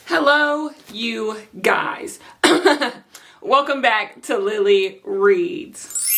Hello, you guys. Welcome back to Sharee Reads.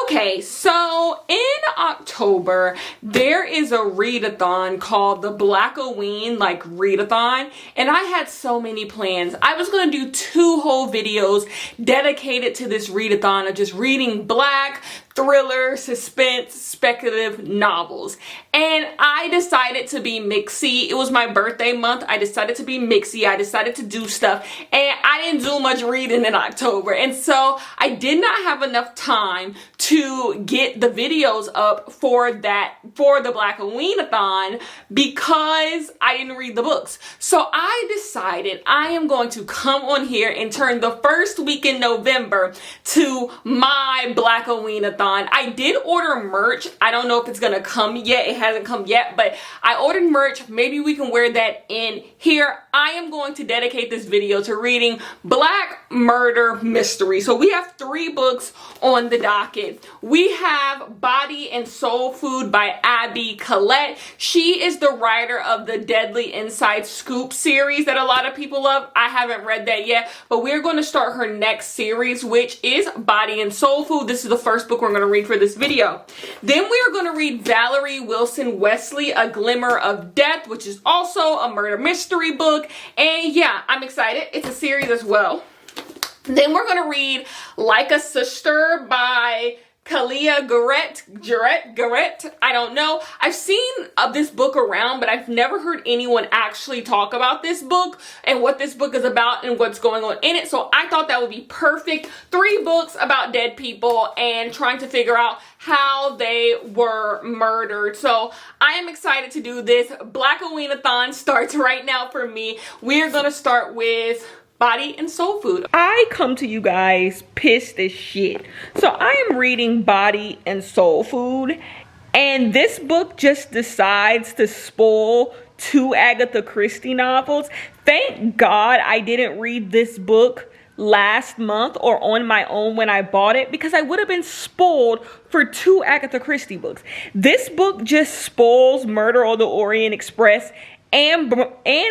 Okay, so in October, there is a readathon called the Blackoween readathon, and I had so many plans. I was going to do 2 whole videos dedicated to this readathon of just reading Black, thriller, suspense, speculative novels. And I decided to be mixy. It was my birthday month. I decided to be mixy. I decided to do stuff. And I didn't do much reading in October. And so I did not have enough time to get the videos up for the Blackoweenathon because I didn't read the books. So I decided I am going to come on here and turn the first week in November to my Blackoweenathon. I did order merch. I don't know if it's gonna come yet. It hasn't come yet, but I ordered merch. Maybe we can wear that in here. I am going to dedicate this video to reading Black murder mystery. So we have 3 books on the docket. We have Body and Soul Food by Abby Collette. She is the writer of the Deadly Inside Scoop series that a lot of people love. I haven't read that yet, but we're going to start her next series, which is Body and Soul Food. This is the first book we're going to read for this video. Then we are going to read Valerie Wilson Wesley, A Glimmer of Death, which is also a murder mystery book. And yeah, I'm excited. It's a series as well. Then we're going to read Like a Sister by Kalia Garrett. I don't know. I've seen this book around, but I've never heard anyone actually talk about this book and what this book is about and what's going on in it. So I thought that would be perfect. 3 books about dead people and trying to figure out how they were murdered. So I am excited to do this. Blackoweenathon starts right now for me. We're going to start with Body and Soul Food. I come to you guys pissed as shit. So I am reading Body and Soul Food, and this book just decides to spoil 2 Agatha Christie novels. Thank God I didn't read this book last month or on my own when I bought it, because I would have been spoiled for 2 Agatha Christie books. This book just spoils Murder on the Orient Express and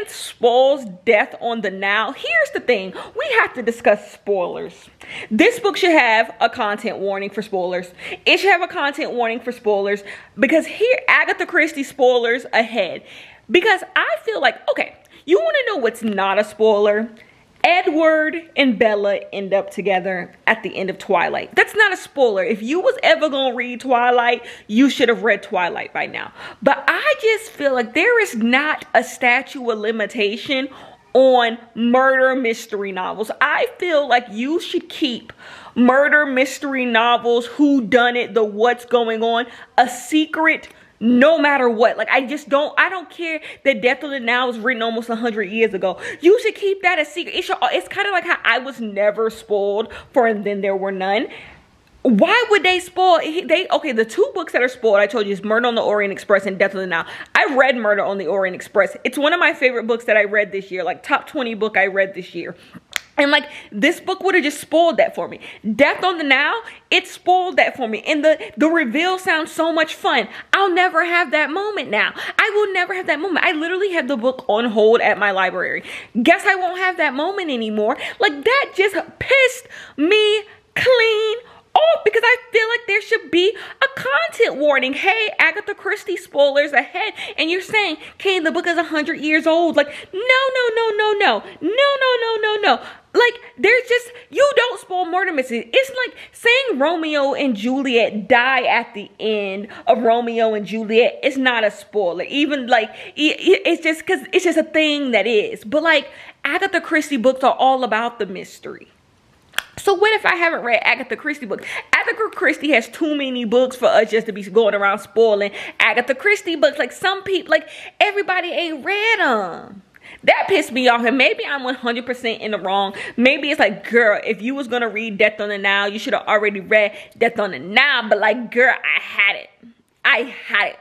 spoils Death on the Nile. Here's the thing. We have to discuss spoilers. This book should have a content warning for spoilers. It should have a content warning for spoilers because here, Agatha Christie spoilers ahead. Because I feel like, okay, you want to know what's not a spoiler? Edward and Bella end up together at the end of Twilight. That's not a spoiler. If you was ever gonna read Twilight, you should have read Twilight by now. But I just feel like there is not a statute of limitation on murder mystery novels. I feel like you should keep murder mystery novels, whodunit, the what's going on, a secret no matter what. Like, I don't care that Death on the Nile was written almost 100 years ago. You should keep that a secret. It's kind of like how I was never spoiled for And Then There Were None. Why would they spoil? Okay, the 2 books that are spoiled, I told you, is Murder on the Orient Express and Death on the Nile. I read Murder on the Orient Express. It's one of my favorite books that I read this year, like top 20 book I read this year. And like, this book would have just spoiled that for me. Death on the Nile, it spoiled that for me. And the reveal sounds so much fun. I'll never have that moment now. I will never have that moment. I literally have the book on hold at my library. Guess I won't have that moment anymore. Like, that just pissed me clean off because I feel like there should be a content warning. Hey, Agatha Christie spoilers ahead. And you're saying, Kane, the book is 100 years old. Like, no. Like, there's just, you don't spoil murder mysteries. It's like saying Romeo and Juliet die at the end of Romeo and Juliet. It's not a spoiler. Even like, it's just because it's just a thing that is. But like, Agatha Christie books are all about the mystery. So what if I haven't read Agatha Christie books? Agatha Christie has too many books for us just to be going around spoiling Agatha Christie books. Like, some people, like, everybody ain't read them. That pissed me off, and maybe I'm 100% in the wrong. Maybe it's like, girl, if you was gonna read Death on the Nile, you should have already read Death on the Nile. But like, girl, I had it.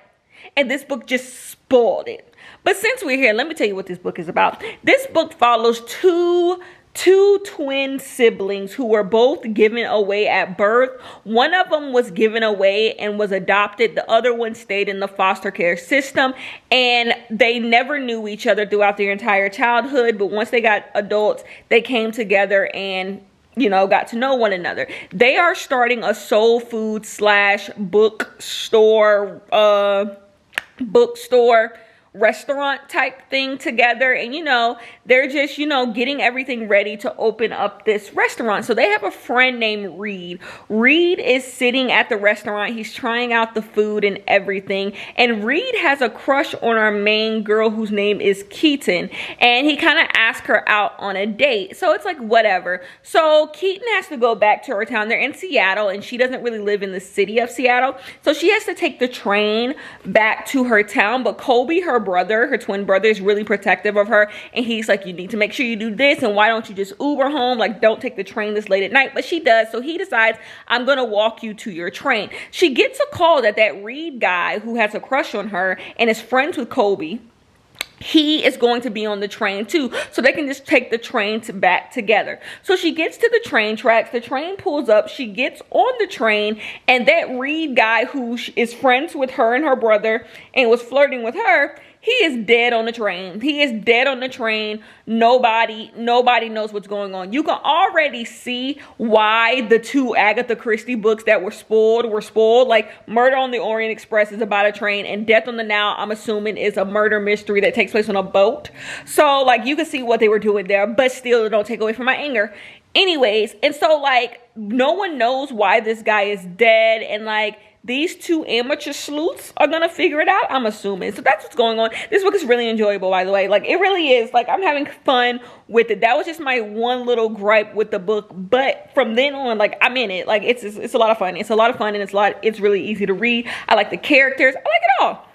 And this book just spoiled it. But since we're here, let me tell you what this book is about. This book follows 2 two twin siblings who were both given away at birth. One of them was given away and was adopted. The other one stayed in the foster care system, and they never knew each other throughout their entire childhood. But once they got adults, they came together and, you know, got to know one another. They are starting a soul food / bookstore restaurant type thing together, and you know, they're just, you know, getting everything ready to open up this restaurant. So they have a friend named Reed. Reed is sitting at the restaurant. He's trying out the food and everything, and Reed has a crush on our main girl whose name is Keaton, and he kind of asked her out on a date. So it's like, whatever. So Keaton has to go back to her town. They're in Seattle, and she doesn't really live in the city of Seattle, so she has to take the train back to her town. But Colby, her twin brother, is really protective of her, and he's like, you need to make sure you do this, and why don't you just Uber home, like don't take the train this late at night. But she does, so he decides, I'm gonna walk you to your train. She gets a call that Reed guy who has a crush on her and is friends with Colby, he is going to be on the train too, so they can just take the train back together. So she gets to the train tracks, the train pulls up, she gets on the train, and that Reed guy who is friends with her and her brother and was flirting with her, he is dead on the train. He is dead on the train. Nobody knows what's going on. You can already see why the two Agatha Christie books that were spoiled. Like Murder on the Orient Express is about a train, and Death on the Nile, I'm assuming, is a murder mystery that takes place on a boat. So like you can see what they were doing there, but still don't take away from my anger. Anyways, and so like no one knows why this guy is dead, and like these two amateur sleuths are gonna figure it out, I'm assuming. So that's what's going on. This book is really enjoyable, by the way. Like, it really is. Like, I'm having fun with it. That was just my one little gripe with the book. But from then on, like, I'm in it. Like, it's a lot of fun. It's a lot of fun, and it's really easy to read. I like the characters. I like it all.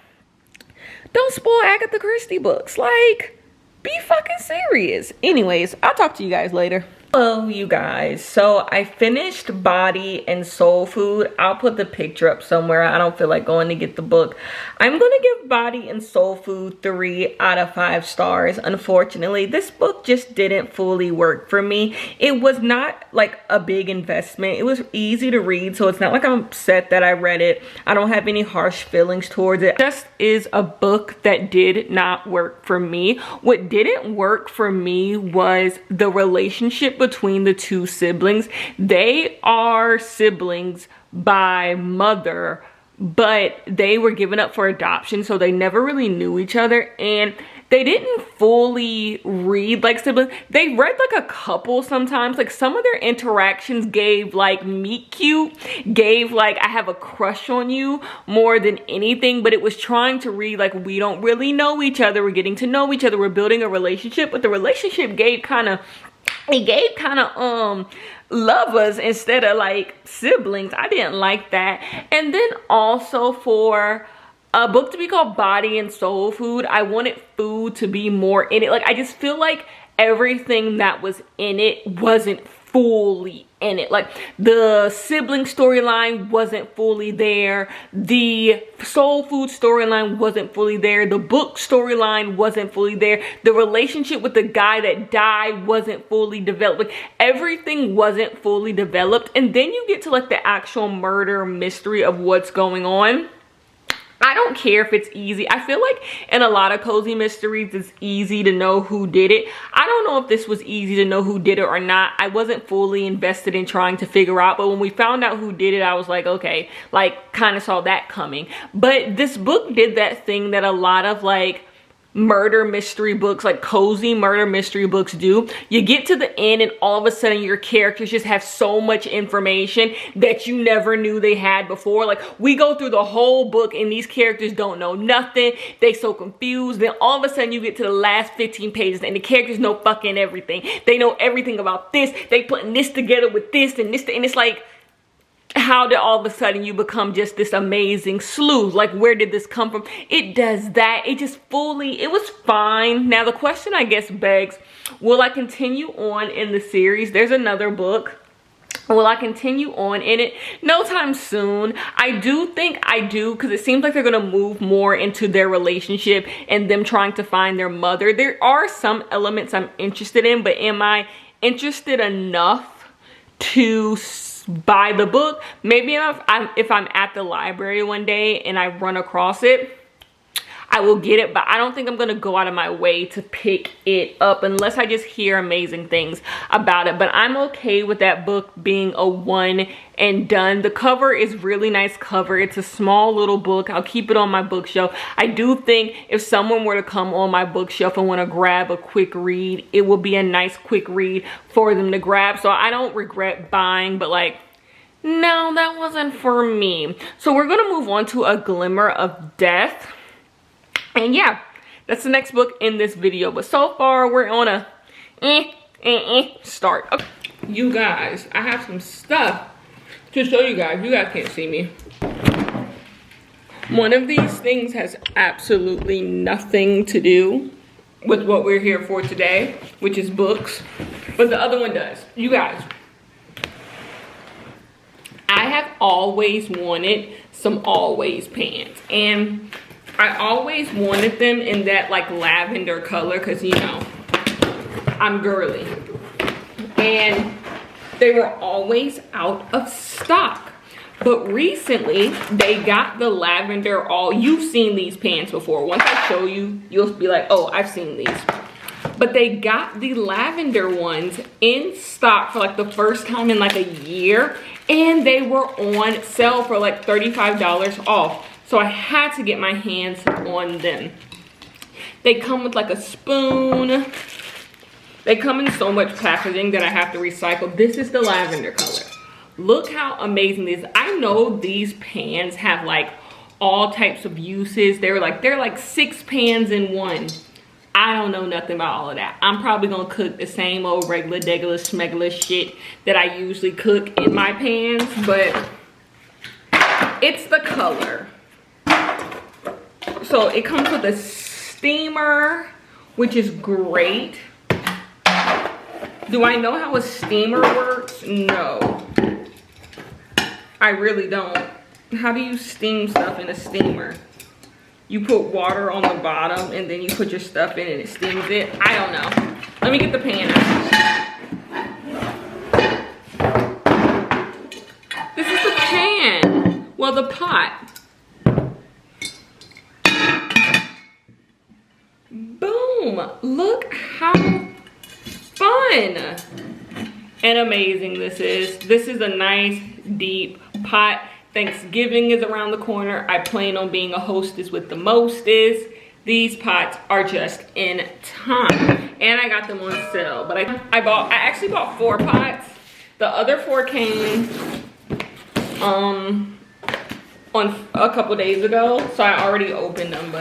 Don't spoil Agatha Christie books. Like, be fucking serious. Anyways, I'll talk to you guys later. Hello, you guys. So I finished Body and Soul Food. I'll put the picture up somewhere. I don't feel like going to get the book. I'm going to give Body and Soul Food 3 out of 5 stars. Unfortunately, this book just didn't fully work for me. It was not like a big investment. It was easy to read, so it's not like I'm upset that I read it. I don't have any harsh feelings towards it. It just is a book that did not work for me. What didn't work for me was the relationship between the two siblings. They are siblings by mother, but they were given up for adoption, so they never really knew each other, and they didn't fully read like siblings. They read like a couple sometimes. Like some of their interactions gave like meet cute, gave like I have a crush on you more than anything, but it was trying to read like we don't really know each other, we're getting to know each other, we're building a relationship, but the relationship gave kind of lovers instead of like siblings. I didn't like that. And then also for a book to be called Body and Soul Food, I wanted food to be more in it. Like I just feel like everything that was in it wasn't fully in it. Like the sibling storyline wasn't fully there, the soul food storyline wasn't fully there, the book storyline wasn't fully there, the relationship with the guy that died wasn't fully developed. Like everything wasn't fully developed, and then you get to like the actual murder mystery of what's going on. I don't care if it's easy. I feel like in a lot of cozy mysteries, it's easy to know who did it. I don't know if this was easy to know who did it or not. I wasn't fully invested in trying to figure out, but when we found out who did it, I was like, okay, like kind of saw that coming. But this book did that thing that a lot of like murder mystery books, like cozy murder mystery books do. You get to the end and all of a sudden your characters just have so much information that you never knew they had before. Like we go through the whole book and these characters don't know nothing. They so confused. Then all of a sudden you get to the last 15 pages and the characters know fucking everything. They know everything about this. They putting this together with this and this, and it's like, how did all of a sudden you become just this amazing sleuth? Like, where did this come from? It does that. It just fully, it was fine. Now the question I guess begs, will I continue on in the series? There's another book. Will I continue on in it? No time soon. I do think I do, because it seems like they're going to move more into their relationship and them trying to find their mother. There are some elements I'm interested in, but am I interested enough to buy the book. Maybe if I'm at the library one day and I run across it, I will get it, but I don't think I'm gonna go out of my way to pick it up unless I just hear amazing things about it. But I'm okay with that book being a one and done. The cover is really nice cover. It's a small little book. I'll keep it on my bookshelf. I do think if someone were to come on my bookshelf and want to grab a quick read, it will be a nice quick read for them to grab. So I don't regret buying, but like, no, that wasn't for me. So we're gonna move on to A Glimmer of Death. And yeah, that's the next book in this video. But so far, we're on a start. Okay. You guys, I have some stuff to show you guys. You guys can't see me. One of these things has absolutely nothing to do with what we're here for today, which is books. But the other one does. You guys, I have always wanted some Always pants. And I always wanted them in that like lavender color because, you know, I'm girly. And they were always out of stock. But recently, they got the lavender you've seen these pants before. Once I show you, you'll be like, oh, I've seen these. But they got the lavender ones in stock for like the first time in like a year. And they were on sale for like $35 off. So I had to get my hands on them. They come with like a spoon. They come in so much packaging that I have to recycle. This is the lavender color. Look how amazing this is. I know these pans have like all types of uses. They're like 6 pans in one. I don't know nothing about all of that. I'm probably gonna cook the same old regular, degular, smegular shit that I usually cook in my pans, but it's the color. So it comes with a steamer, which is great. Do I know how a steamer works? No. I really don't. How do you steam stuff in a steamer? You put water on the bottom and then you put your stuff in and it steams it? I don't know. Let me get the pan out. This is the pan. Well, the pot. Boom! Look how fun and amazing this is. This is a nice deep pot. Thanksgiving is around the corner. I plan on being a hostess with the mostest. These pots are just in time. And I got them on sale. But I actually bought 4 pots. The other 4 came on a couple days ago. So I already opened them,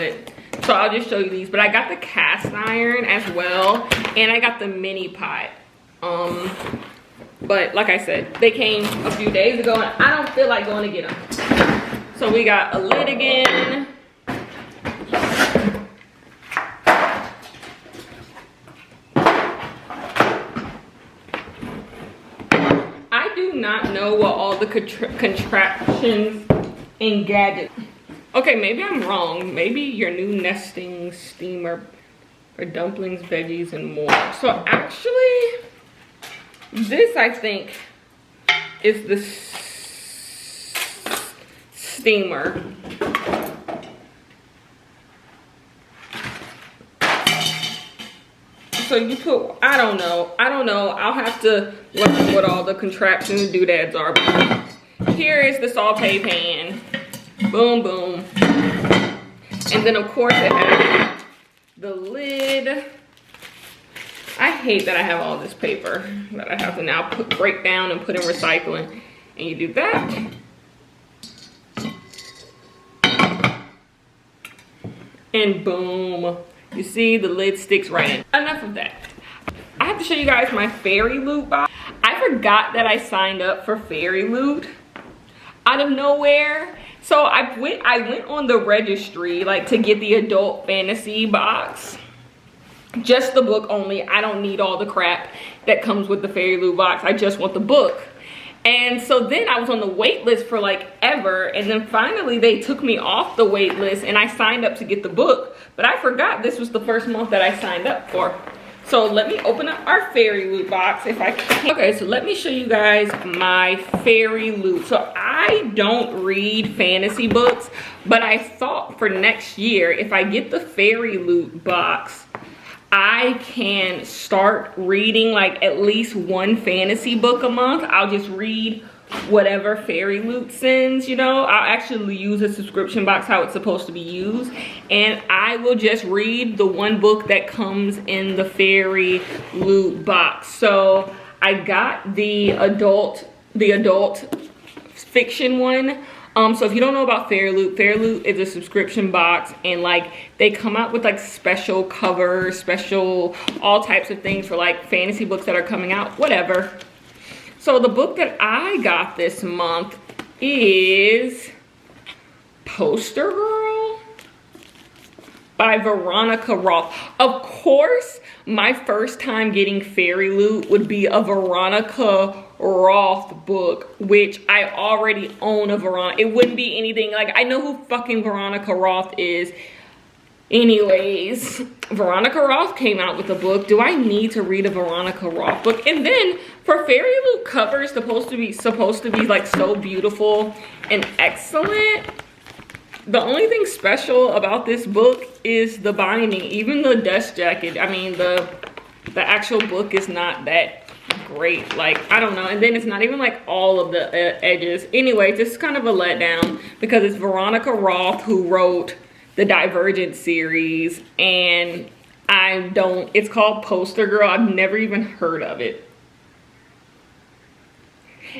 so I'll just show you these. But I got the cast iron as well. And I got the mini pot. But like I said, they came a few days ago and I don't feel like going to get them. So we got a lid again. I do not know what all the contraptions and gadgets. Okay, maybe I'm wrong. Maybe your new nesting steamer for dumplings, veggies, and more. So actually, this I think is the steamer. So you put, I don't know. I'll have to learn what all the contraptions and doodads are. But here is the saute pan. Boom, boom. And then of course it has the lid. I hate that I have all this paper that I have to now break down and put in recycling. And you do that. And boom. You see the lid sticks right in. Enough of that. I have to show you guys my Fairyloot box. I forgot that I signed up for Fairyloot out of nowhere. So I went on the registry like to get the adult fantasy box. Just the book only. I don't need all the crap that comes with the Fairyloot box. I just want the book. And so then I was on the wait list for like ever, and then finally they took me off the wait list and I signed up to get the book. But I forgot this was the first month that I signed up for. So let me open up our Fairyloot box if I can. Okay, so let me show you guys my Fairyloot. So I don't read fantasy books, but I thought for next year, if I get the Fairyloot box, I can start reading like at least one fantasy book a month. I'll just read whatever Fairyloot sends, you know. I'll actually use a subscription box how it's supposed to be used, and I will just read the one book that comes in the Fairyloot box. So I got the adult fiction one. So if you don't know about Fairyloot is a subscription box, and like they come out with like special covers, special all types of things for like fantasy books that are coming out, whatever. So the book that I got this month is Poster Girl by Veronica Roth. Of course, my first time getting Fairyloot would be a Veronica Roth book, which I already own a Veronica. It wouldn't be anything like, I know who fucking Veronica Roth is. Anyways, Veronica Roth came out with a book. Do I need to read a Veronica Roth book? And then for Fairyloot covers supposed to be like so beautiful and excellent. The only thing special about this book is the binding. Even the dust jacket, I mean the actual book is not that great. Like, I don't know. And then it's not even like all of the edges. Anyway, this is kind of a letdown because it's Veronica Roth who wrote the Divergent series, and it's called Poster Girl. I've never even heard of it.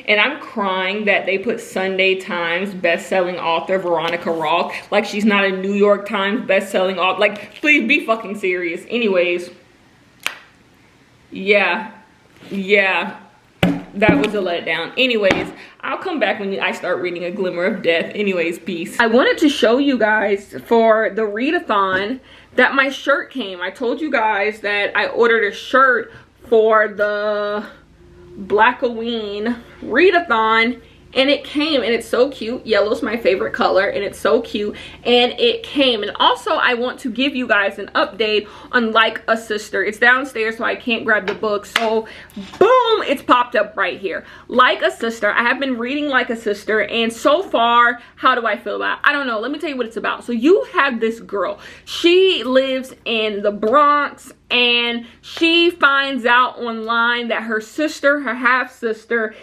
And I'm crying that they put Sunday Times best-selling author Veronica Roth like she's not a New York Times best-selling author. Like, please be fucking serious. Anyways, yeah, that was a letdown. Anyways, I'll come back when I start reading A Glimmer of Death. Anyways, peace. I wanted to show you guys for the readathon that my shirt came. I told you guys that I ordered a shirt for the Blackoween readathon, and it came, and it's so cute. Yellow's my favorite color, and it's so cute, and it came. And also, I want to give you guys an update on Like a Sister. It's downstairs, so I can't grab the book, so boom, it's popped up right here. Like a Sister. I have been reading Like a Sister, and so far, how do I feel about it? I don't know. Let me tell you what it's about. So you have this girl. She lives in the Bronx, and she finds out online that her sister, her half-sister,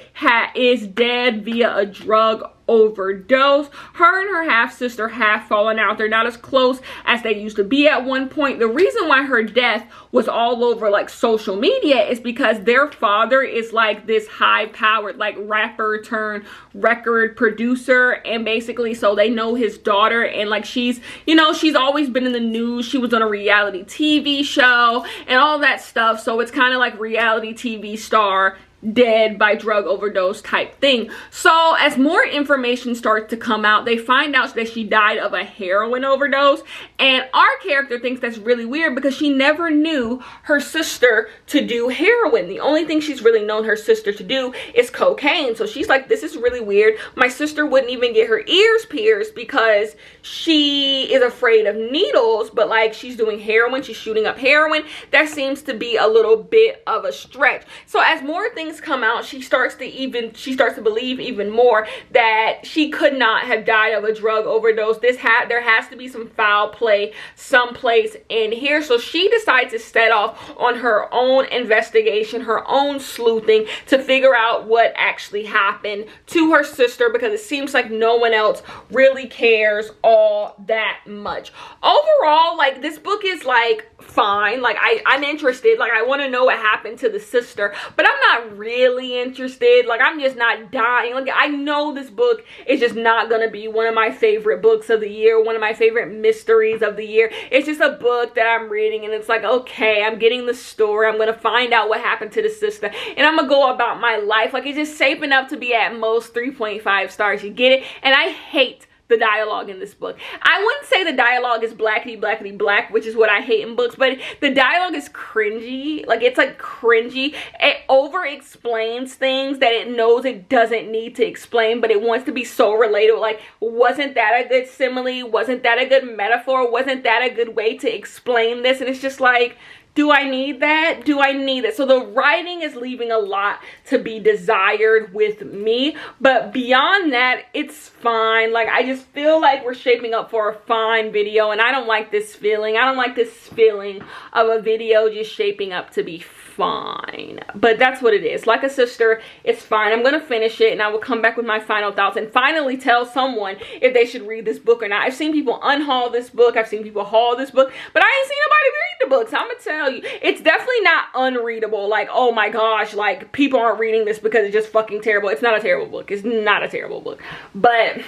is dead via a drug overdose. Her and her half-sister have fallen out. They're not as close as they used to be at one point. The reason why her death was all over like social media is because their father is like this high-powered like rapper turned record producer, and basically so they know his daughter, and like she's, you know, she's always been in the news. She was on a reality TV show and all that stuff, so it's kind of like reality TV star dead by drug overdose type thing. So as more information starts to come out, they find out that she died of a heroin overdose, and our character thinks that's really weird because she never knew her sister to do heroin. The only thing she's really known her sister to do is cocaine. So she's like, this is really weird. My sister wouldn't even get her ears pierced because she is afraid of needles, but like she's doing heroin, she's shooting up heroin. That seems to be a little bit of a stretch. So as more things come out, she starts to believe even more that she could not have died of a drug overdose. There has to be some foul play someplace in here. So she decides to set off on her own investigation, her own sleuthing, to figure out what actually happened to her sister, because it seems like no one else really cares all that much. Overall, like, this book is like fine. Like, I'm interested. Like, I want to know what happened to the sister, but I'm not really interested. Like, I'm just not dying. Like, I know this book is just not gonna be one of my favorite books of the year, one of my favorite mysteries of the year. It's just a book that I'm reading, and it's like, okay, I'm getting the story, I'm gonna find out what happened to the sister, and I'm gonna go about my life. Like, it's just safe enough to be at most 3.5 stars. You get it? And I hate the dialogue in this book. I wouldn't say the dialogue is blackety black, which is what I hate in books, but the dialogue is cringy. Like, it's like cringy. It over explains things that it knows it doesn't need to explain, but it wants to be so relatable. Like, wasn't that a good simile? Wasn't that a good metaphor? Wasn't that a good way to explain this? And it's just like, Do I need that? Do I need it? So the writing is leaving a lot to be desired with me, but beyond that, it's fine. Like, I just feel like we're shaping up for a fine video, and I don't like this feeling. I don't like this feeling of a video just shaping up to be fine, but that's what it is. Like a sister, it's fine. I'm gonna finish it and I will come back with my final thoughts and finally tell someone if they should read this book or not. I've seen people unhaul this book, I've seen people haul this book, but I ain't seen nobody read the book. So I'm gonna tell you, it's definitely not unreadable. Like, oh my gosh, like people aren't reading this because it's just fucking terrible. It's not a terrible book. It's not a terrible book, but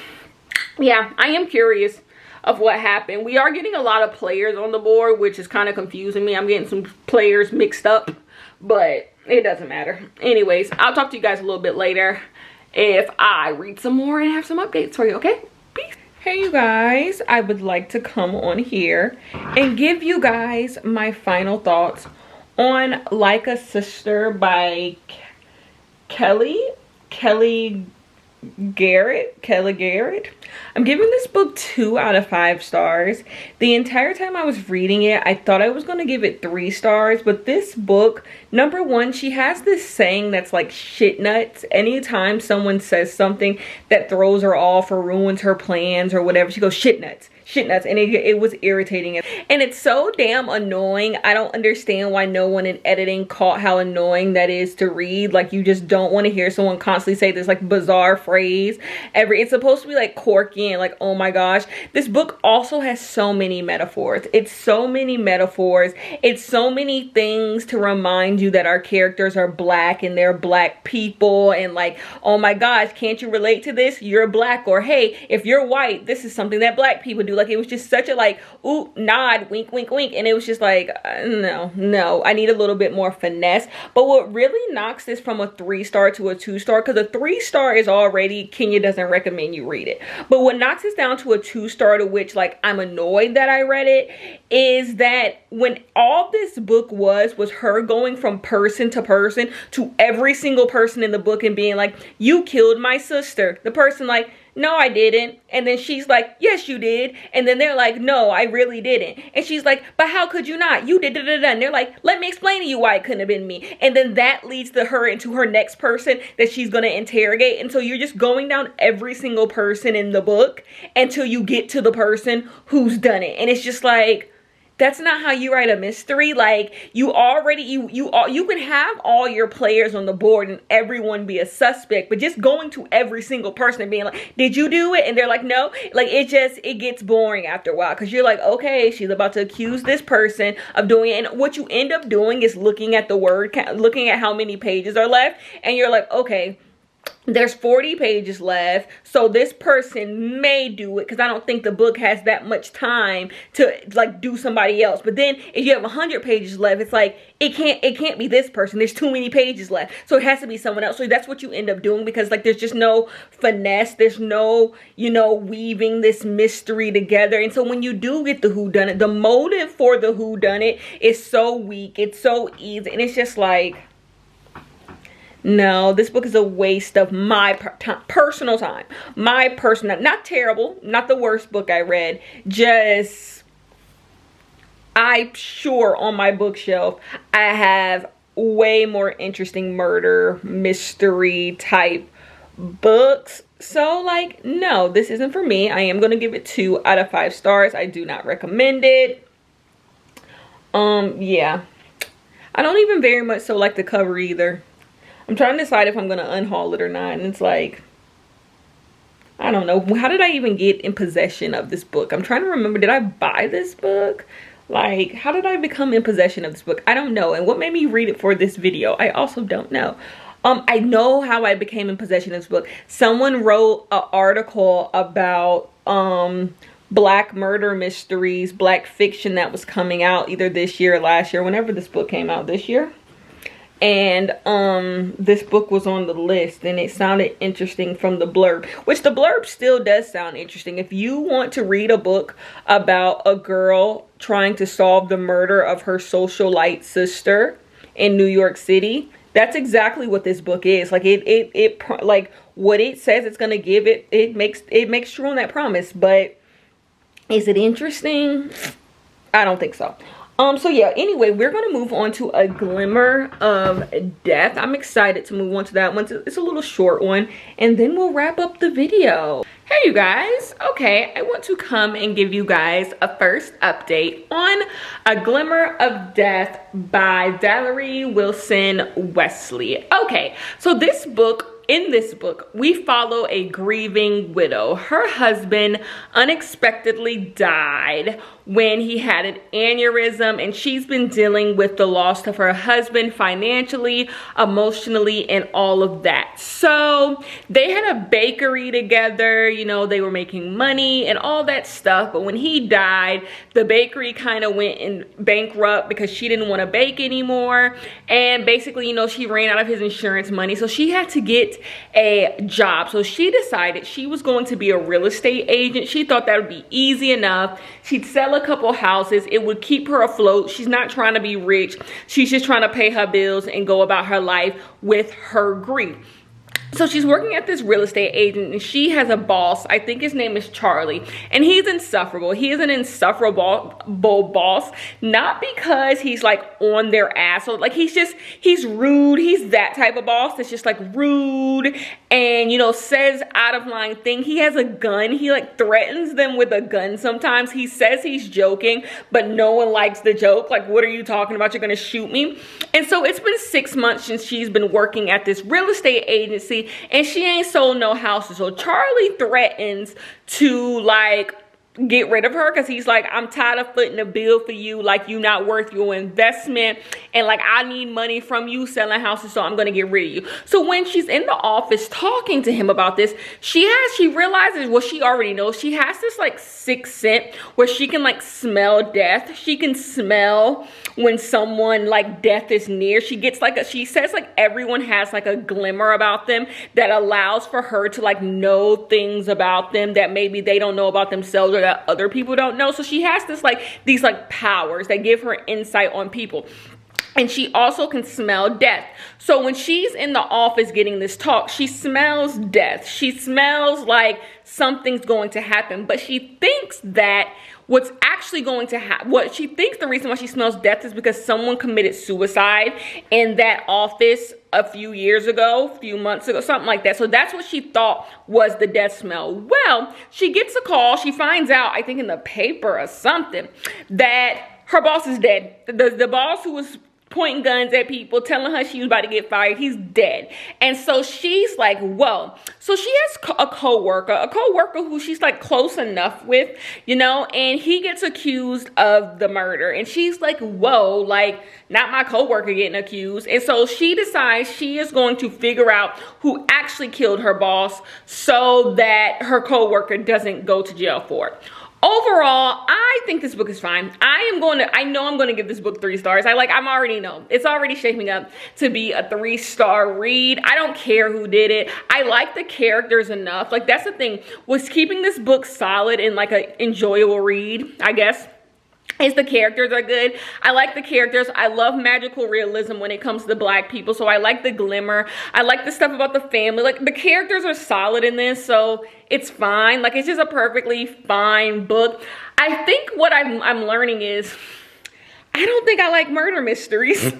yeah, I am curious of what happened. We are getting a lot of players on the board, which is kind of confusing me. I'm getting some players mixed up, but it doesn't matter. Anyways, I'll talk to you guys a little bit later if I read some more and have some updates for you, okay? Peace. Hey you guys, I would like to come on here and give you guys my final thoughts on Like a Sister by Kelly Garrett. I'm giving this book 2 out of 5 stars. The entire time I was reading it, I thought I was going to give it 3 stars, but this book, number one, she has this saying that's like shit nuts. Anytime someone says something that throws her off or ruins her plans or whatever, she goes shit nuts. And it was irritating, and it's so damn annoying. I don't understand why no one in editing caught how annoying that is to read. Like, you just don't want to hear someone constantly say this like bizarre phrase it's supposed to be like quirky and like, oh my gosh. This book also has so many metaphors. It's so many things to remind you that our characters are black and they're black people, and like, oh my gosh, can't you relate to this? You're black. Or hey, if you're white, this is something that black people do. Like, it was just such a like, ooh, nod, wink, wink, wink. And it was just like, no, I need a little bit more finesse. But what really knocks this from a 3-star to a 2-star, because a 3-star is already, Kenya doesn't recommend you read it. But what knocks this down to a 2-star, to which like I'm annoyed that I read it, is that when all this book was her going from person to person to every single person in the book and being like, you killed my sister. The person like, no, I didn't. And then she's like, yes, you did. And then they're like, no, I really didn't. And she's like, but how could you not? You did. And they're like, let me explain to you why it couldn't have been me. And then that leads to her into her next person that she's going to interrogate. And so you're just going down every single person in the book until you get to the person who's done it. And it's just like, that's not how you write a mystery. Like, you can have all your players on the board and everyone be a suspect, but just going to every single person and being like, did you do it? And they're like, no. Like, it gets boring after a while, because you're like, okay, she's about to accuse this person of doing it. And what you end up doing is looking at the word count, looking at how many pages are left, and you're like, okay, there's 40 pages left, so this person may do it, because I don't think the book has that much time to like do somebody else. But then if you have 100 pages left, it's like, it can't be this person. There's too many pages left, so it has to be someone else. So that's what you end up doing, because like there's just no finesse, there's no, you know, weaving this mystery together. And so when you do get the whodunit, the motive for the whodunit is so weak, it's so easy, and it's just like, no, this book is a waste of my personal time. Not terrible, not the worst book I read. Just, I'm sure on my bookshelf, I have way more interesting murder, mystery type books. So like, no, this isn't for me. I am going to give it 2 out of 5 stars. I do not recommend it. Yeah. I don't even very much so like the cover either. I'm trying to decide if I'm going to unhaul it or not. And it's like, I don't know. How did I even get in possession of this book? I'm trying to remember. Did I buy this book? Like, how did I become in possession of this book? I don't know. And what made me read it for this video? I also don't know. I know how I became in possession of this book. Someone wrote an article about black murder mysteries, black fiction that was coming out either this year or last year, whenever this book came out, this year. And this book was on the list, and it sounded interesting from the blurb, which the blurb still does sound interesting. If you want to read a book about a girl trying to solve the murder of her socialite sister in New York City, that's exactly what this book is. Like, it like what it says it's gonna give, it makes true on that promise. But is it interesting? I don't think so. So yeah, anyway, we're gonna move on to A Glimmer of Death. I'm excited to move on to that one. It's a little short one, and then we'll wrap up the video. Hey you guys, okay, I want to come and give you guys a first update on A Glimmer of Death by Valerie Wilson Wesley. Okay, so in this book, we follow a grieving widow. Her husband unexpectedly died when he had an aneurysm, and she's been dealing with the loss of her husband financially, emotionally, and all of that. So they had a bakery together, you know, they were making money and all that stuff. But when he died, the bakery kind of went in bankrupt because she didn't want to bake anymore. And basically, you know, she ran out of his insurance money. So she had to get a job. So she decided she was going to be a real estate agent. She thought that would be easy enough. She'd sell a couple houses. It would keep her afloat. She's not trying to be rich. She's just trying to pay her bills and go about her life with her grief. So she's working at this real estate agent, and she has a boss. I think his name is Charlie, and he's insufferable. He is an insufferable boss, not because he's like on their ass. So like he's rude. He's that type of boss that's just like rude and, you know, says out of line thing. He has a gun. He like threatens them with a gun sometimes. He says he's joking, but no one likes the joke. Like, what are you talking about? You're gonna shoot me? And so it's been 6 months since she's been working at this real estate agency, and she ain't sold no houses. So Charlie threatens to like get rid of her because he's like, I'm tired of footing a bill for you, like you not worth your investment, and like I need money from you selling houses, so I'm gonna get rid of you. So when she's in the office talking to him about this, she realizes what she already knows. She has this like sixth sense where she can like smell death. She can smell when someone like death is near. She gets like she says like everyone has like a glimmer about them that allows for her to like know things about them that maybe they don't know about themselves or that other people don't know. So she has this like these like powers that give her insight on people. And she also can smell death. So when she's in the office getting this talk, she smells death. She smells like something's going to happen, but she thinks that what's actually going to happen, what she thinks the reason why she smells death is because someone committed suicide in that office a few months ago, something like that. So that's what she thought was the death smell. Well, she gets a call. She finds out, I think in the paper or something, that her boss is dead. The boss who was pointing guns at people, telling her she was about to get fired, he's dead. And so she's like, whoa. So she has a co-worker who she's like close enough with, you know, and he gets accused of the murder. And she's like, whoa, like not my co-worker getting accused. And so she decides she is going to figure out who actually killed her boss so that her co-worker doesn't go to jail for it. Overall, I think this book is fine. I know I'm going to give this book 3 stars. I already know. It's already shaping up to be a 3-star read. I don't care who did it. I like the characters enough. Like, that's the thing, was keeping this book solid and like an enjoyable read, I guess, is the characters are good. I like the characters. I love magical realism when it comes to the Black people. So I like the glimmer. I like the stuff about the family. Like, the characters are solid in this, so it's fine. Like, it's just a perfectly fine book. I think what I'm learning is I don't think I like murder mysteries.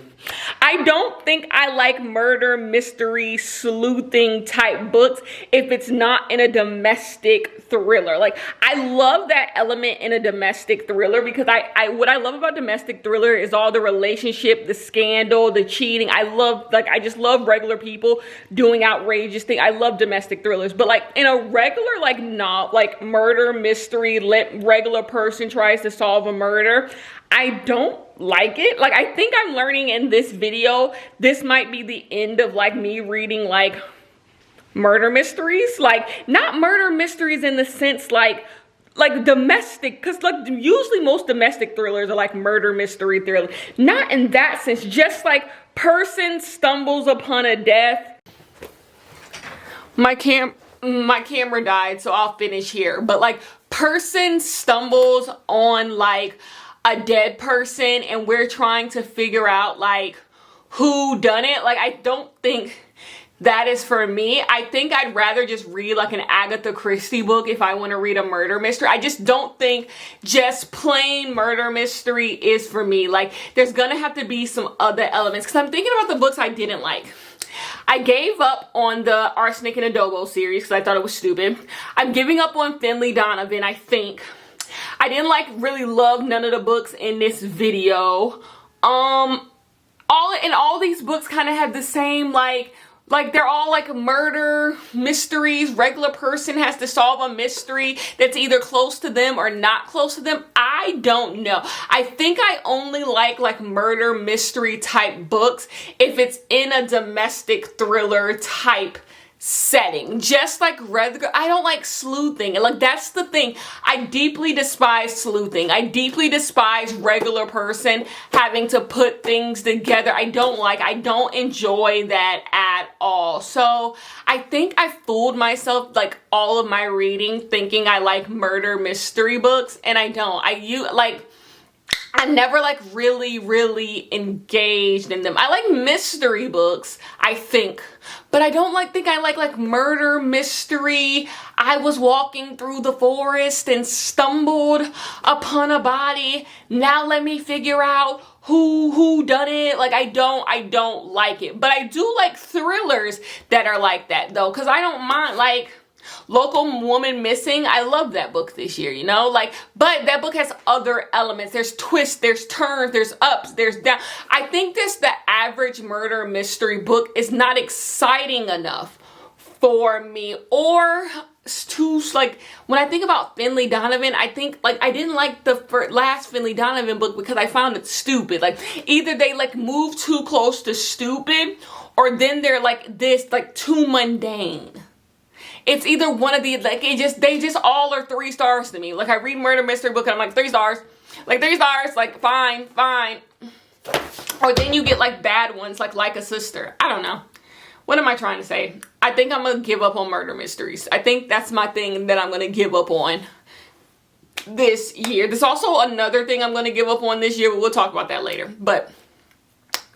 I don't think I like murder mystery sleuthing type books if it's not in a domestic thriller. Like, I love that element in a domestic thriller because what I love about domestic thriller is all the relationship, the scandal, the cheating. I just love regular people doing outrageous things. I love domestic thrillers, but like in a regular like murder mystery, regular person tries to solve a murder, I don't like it. Like, I think I'm learning in this video, this might be the end of like me reading like murder mysteries. Like, not murder mysteries in the sense like domestic, because like usually most domestic thrillers are like murder mystery thrillers. Not in that sense, just like person stumbles upon a death. My camera died, so I'll finish here. But like, person stumbles on like a dead person and we're trying to figure out like who done it. Like, I don't think that is for me. I think I'd rather just read like an Agatha Christie book if I want to read a murder mystery. I just don't think just plain murder mystery is for me. Like, there's gonna have to be some other elements, because I'm thinking about the books I didn't like. I gave up on the Arsenic and Adobo series because I thought it was stupid. I'm giving up on Finley Donovan, I think. I didn't really love none of the books in this video. All these books kind of have the same like they're all like murder mysteries. Regular person has to solve a mystery that's either close to them or not close to them. I don't know. I think I only like murder mystery type books if it's in a domestic thriller type setting. Just like regular, I don't like sleuthing. And like, that's the thing. I deeply despise sleuthing. I deeply despise regular person having to put things together. I don't enjoy that at all. So I think I fooled myself like all of my reading thinking I like murder mystery books, and I don't. I'm never like really engaged in them. I like mystery books, I think, but I don't think I like murder mystery. I was walking through the forest and stumbled upon a body. Now let me figure out who done it. Like, I don't like it. But I do like thrillers that are like that though, because I don't mind like Local Woman Missing. I love that book this year, you know, but that book has other elements. There's twists, there's turns, there's ups, there's down. I think the average murder mystery book is not exciting enough for me, or too, when I think about Finley Donovan, I think I didn't like the last Finley Donovan book because I found it stupid. Either they move too close to stupid, or then they're too mundane. It's either one of the, they just all are 3 stars to me. I read murder mystery book and I'm like, 3 stars. 3 stars, fine. Or then you get bad ones like a Sister. I don't know. What am I trying to say? I think I'm gonna give up on murder mysteries. I think that's my thing that I'm gonna give up on this year. There's also another thing I'm gonna give up on this year, but we'll talk about that later. But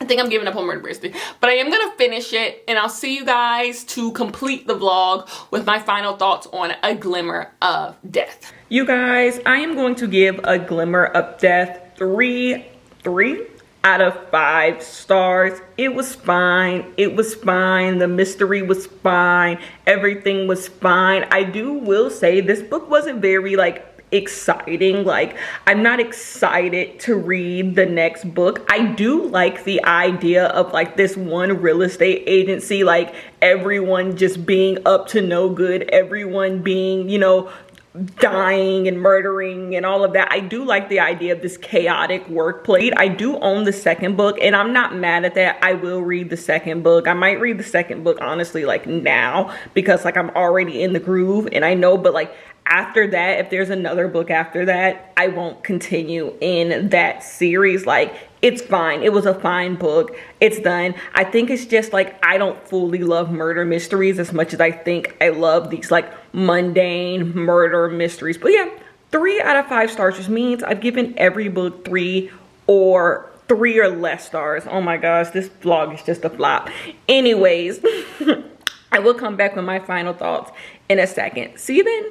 I think I'm giving up on murder mystery, but I am going to finish it, and I'll see you guys to complete the vlog with my final thoughts on A Glimmer of Death. You guys, I am going to give A Glimmer of Death 3 out of 5 stars. It was fine. It was fine. The mystery was fine. Everything was fine. I will say this book wasn't very exciting. I'm not excited to read the next book. I do like the idea of this one real estate agency, everyone just being up to no good, everyone being, you know, dying and murdering and all of that. I do like the idea of this chaotic workplace. I do own the second book, and I'm not mad at that. I will read the second book. I might read the second book honestly now, because I'm already in the groove and I know, but after that, if there's another book after that, I won't continue in that series. It's fine. It was a fine book. It's done. I think it's just I don't fully love murder mysteries as much as I think I love these mundane murder mysteries. But yeah, 3 out of 5 stars just means I've given every book 3 or less stars. Oh my gosh, this vlog is just a flop. Anyways, I will come back with my final thoughts in a second. See you then.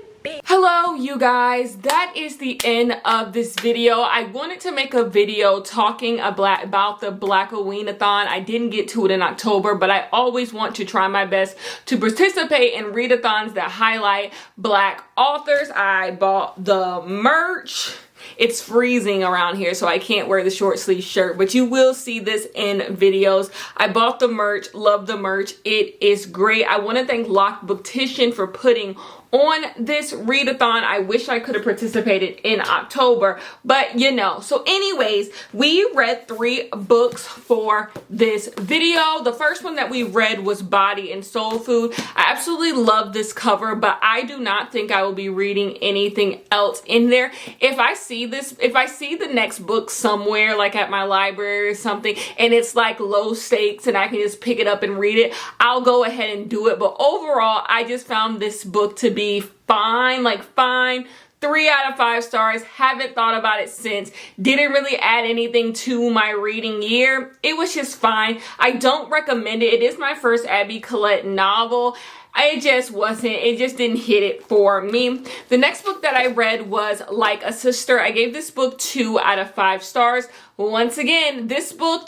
Hello you guys, that is the end of this video. I wanted to make a video talking about the Blackoweenathon. I didn't get to it in October, but I always want to try my best to participate in readathons that highlight Black authors. I bought the merch. It's freezing around here, so I can't wear the short sleeve shirt, but you will see this in videos. I bought the merch, love the merch. It is great. I want to thank Lock Booktician for putting on this readathon. I wish I could have participated in October, but you know. So anyways, we read 3 books for this video. The first one that we read was Body and Soul Food. I absolutely love this cover, but I do not think I will be reading anything else in there. If I see the next book somewhere, at my library or something, and it's low stakes and I can just pick it up and read it, I'll go ahead and do it. But overall, I just found this book to be fine, fine 3 out of 5 stars. Haven't thought about it since. Didn't really add anything to my reading year. It was just fine. I don't recommend it. It is my first Abby Collette novel. It just didn't hit it for me. The next book that I read was Like a Sister. I gave this book 2 out of 5 stars. Once again, this book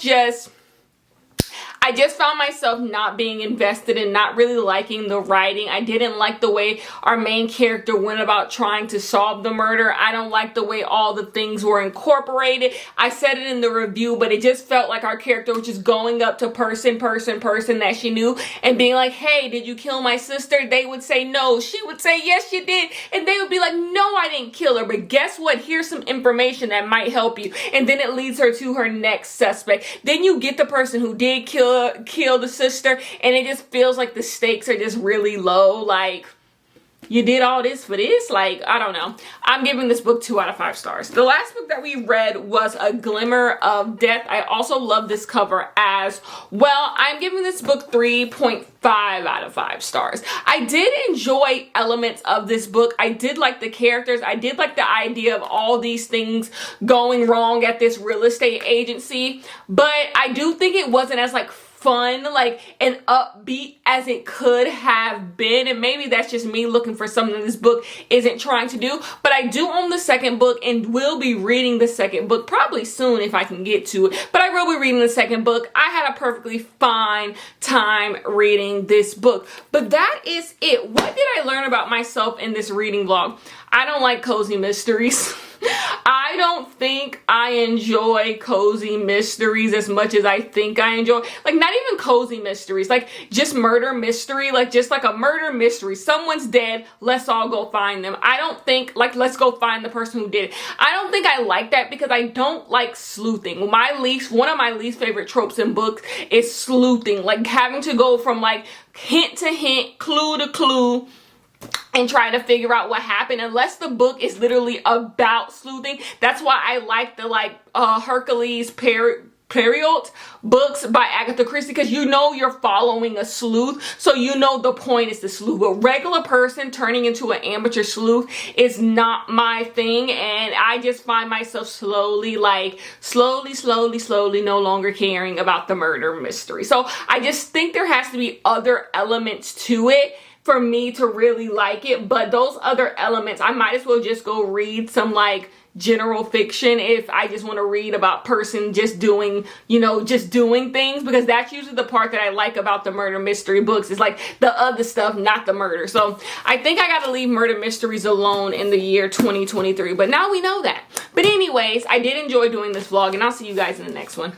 I just found myself not being invested and not really liking the writing. I didn't like the way our main character went about trying to solve the murder. I don't like the way all the things were incorporated. I said it in the review, but it just felt like our character was just going up to person that she knew and being like, hey, did you kill my sister? They would say no. She would say, yes, you did. And they would be like, no, I didn't kill her. But guess what? Here's some information that might help you. And then it leads her to her next suspect. Then you get the person who did kill the sister, and it just feels like the stakes are just really low. Like, you did all this for this? Like, I don't know. I'm giving this book 2 out of 5 stars. The last book that we read was A Glimmer of Death. I also love this cover as well. I'm giving this book 3.5 out of 5 stars. I did enjoy elements of this book. I did like the characters. I did like the idea of all these things going wrong at this real estate agency, but I do think it wasn't as like fun, like, and upbeat as it could have been. And maybe that's just me looking for something this book isn't trying to do. But I do own the second book and will be reading the second book probably soon if I can get to it. But I will be reading the second book. I had a perfectly fine time reading this book. But that is it. What did I learn about myself in this reading vlog? I don't like cozy mysteries. I don't think I enjoy cozy mysteries as much as I think I enjoy. Like, not even cozy mysteries, like just murder mystery, like just like a murder mystery. Someone's dead, let's all go find them. I don't think, like, let's go find the person who did it. I don't think I like that because I don't like sleuthing. One of my least favorite tropes in books is sleuthing, like having to go from like hint to hint, clue to clue, and try to figure out what happened, unless the book is literally about sleuthing. That's why I like the Hercules Fairyloot books by Agatha Christie, because you know you're following a sleuth, so you know the point is the sleuth. A regular person turning into an amateur sleuth is not my thing, and I just find myself slowly no longer caring about the murder mystery. So I just think there has to be other elements to it for me to really like it. But those other elements, I might as well just go read some like general fiction if I just want to read about person just doing, just doing things, because that's usually the part that I like about the murder mystery books, is like the other stuff, not the murder. So I think I got to leave murder mysteries alone in the year 2023, but now we know that. But anyways, I did enjoy doing this vlog, and I'll see you guys in the next one.